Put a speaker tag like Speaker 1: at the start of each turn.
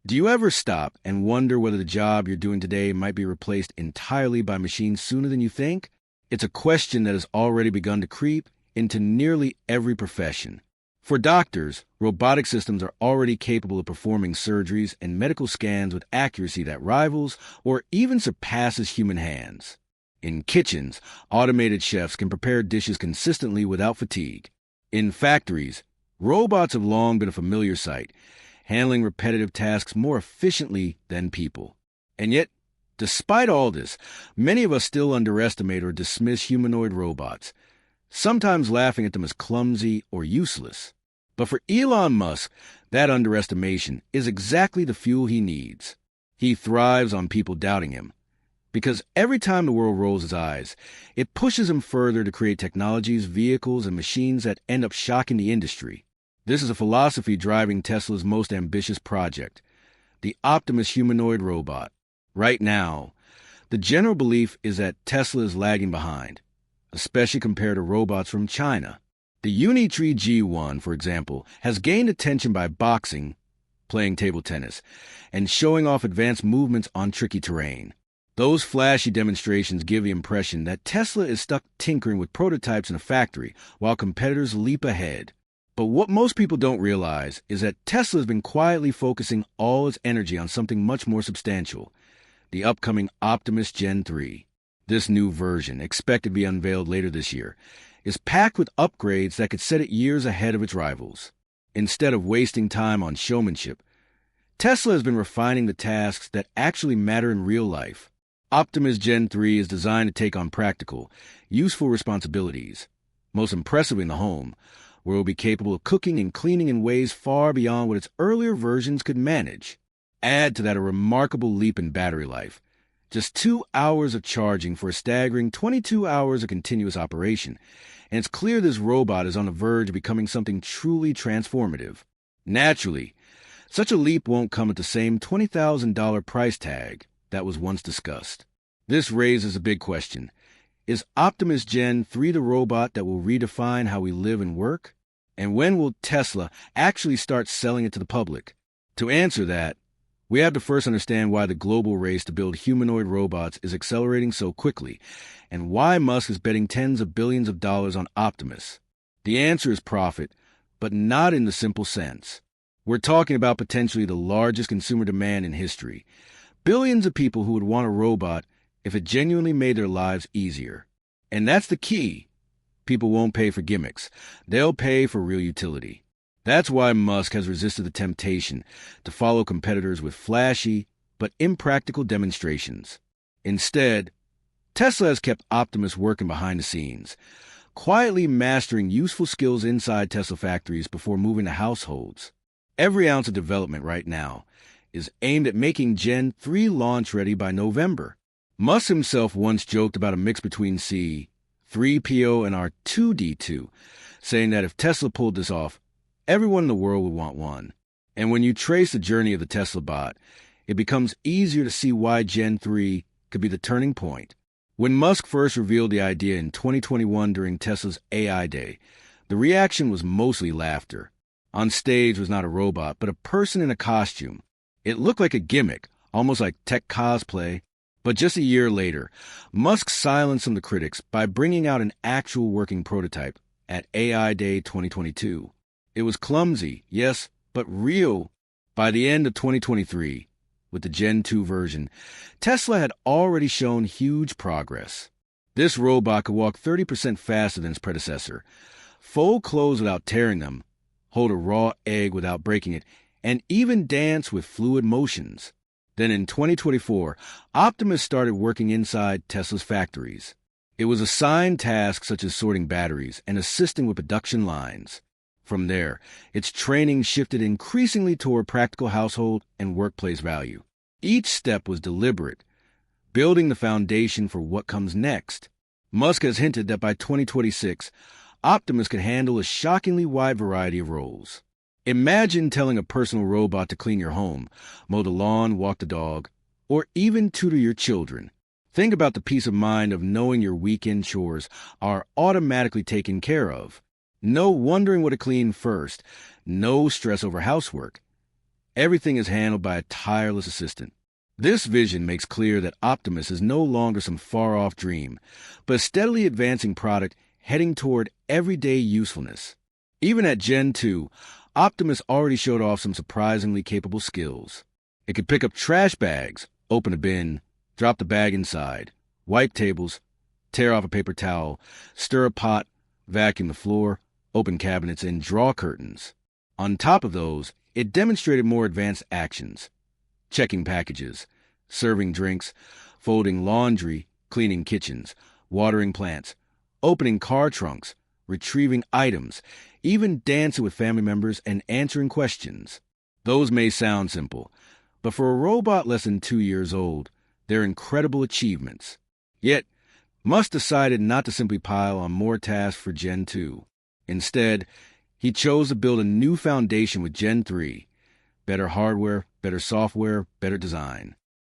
Speaker 1: Do you ever stop and wonder whether the job you're doing today might be replaced entirely by machines sooner than you think? It's a question that has already begun to creep into nearly every profession. For doctors, robotic systems are already capable of performing surgeries and medical scans with accuracy that rivals or even surpasses human hands. In kitchens, automated chefs can prepare dishes consistently without fatigue. In factories, robots have long been a familiar sight, handling repetitive tasks more efficiently than people. And yet, despite all this, many of us still underestimate or dismiss humanoid robots, sometimes laughing at them as clumsy or useless. But for Elon Musk, that underestimation is exactly the fuel he needs. He thrives on people doubting him, because every time the world rolls its eyes, it pushes him further to create technologies, vehicles, and machines that end up shocking the industry. This is a philosophy driving Tesla's most ambitious project, the Optimus humanoid robot. Right now, the general belief is that Tesla is lagging behind, especially compared to robots from China. The Unitree G1, for example, has gained attention by boxing, playing table tennis, and showing off advanced movements on tricky terrain. Those flashy demonstrations give the impression that Tesla is stuck tinkering with prototypes in a factory while competitors leap ahead. But what most people don't realize is that Tesla has been quietly focusing all its energy on something much more substantial, the upcoming Optimus Gen 3. This new version, expected to be unveiled later this year, is packed with upgrades that could set it years ahead of its rivals. Instead of wasting time on showmanship, Tesla has been refining the tasks that actually matter in real life. Optimus Gen 3 is designed to take on practical, useful responsibilities, most impressively in the home, where it will be capable of cooking and cleaning in ways far beyond what its earlier versions could manage. Add to that a remarkable leap in battery life. Just 2 hours of charging for a staggering 22 hours of continuous operation, and it's clear this robot is on the verge of becoming something truly transformative. Naturally, such a leap won't come at the same $20,000 price tag that was once discussed. This raises a big question. Is Optimus Gen 3 the robot that will redefine how we live and work? And when will Tesla actually start selling it to the public? To answer that, we have to first understand why the global race to build humanoid robots is accelerating so quickly, and why Musk is betting tens of billions of dollars on Optimus. The answer is profit, but not in the simple sense. We're talking about potentially the largest consumer demand in history. Billions of people who would want a robot if it genuinely made their lives easier. And that's the key. People won't pay for gimmicks. They'll pay for real utility. That's why Musk has resisted the temptation to follow competitors with flashy but impractical demonstrations. Instead, Tesla has kept Optimus working behind the scenes, quietly mastering useful skills inside Tesla factories before moving to households. Every ounce of development right now is aimed at making Gen 3 launch ready by November. Musk himself once joked about a mix between C-3PO and R2-D2, saying that if Tesla pulled this off, everyone in the world would want one. And when you trace the journey of the Tesla bot, it becomes easier to see why Gen 3 could be the turning point. When Musk first revealed the idea in 2021 during Tesla's AI Day, the reaction was mostly laughter. On stage was not a robot, but a person in a costume. It looked like a gimmick, almost like tech cosplay. But just a year later, Musk silenced some of the critics by bringing out an actual working prototype at AI Day 2022. It was clumsy, yes, but real. By the end of 2023, with the Gen 2 version, Tesla had already shown huge progress. This robot could walk 30% faster than its predecessor, fold clothes without tearing them, hold a raw egg without breaking it, and even dance with fluid motions. Then in 2024, Optimus started working inside Tesla's factories. It was assigned tasks such as sorting batteries and assisting with production lines. From there, its training shifted increasingly toward practical household and workplace value. Each step was deliberate, building the foundation for what comes next. Musk has hinted that by 2026, Optimus could handle a shockingly wide variety of roles. Imagine telling a personal robot to clean your home, mow the lawn, walk the dog, or even tutor your children. Think about the peace of mind of knowing your weekend chores are automatically taken care of. No wondering what to clean first, no stress over housework. Everything is handled by a tireless assistant. This vision makes clear that Optimus is no longer some far-off dream, but a steadily advancing product heading toward everyday usefulness. Even at Gen 2, Optimus already showed off some surprisingly capable skills. It could pick up trash bags, open a bin, drop the bag inside, wipe tables, tear off a paper towel, stir a pot, vacuum the floor, open cabinets, and draw curtains. On top of those, it demonstrated more advanced actions: checking packages, serving drinks, folding laundry, cleaning kitchens, watering plants, opening car trunks, retrieving items, even dancing with family members and answering questions. Those may sound simple, but for a robot less than 2 years old, they're incredible achievements. Yet, Musk decided not to simply pile on more tasks for Gen 2. Instead, he chose to build a new foundation with Gen 3. Better hardware, better software, better design.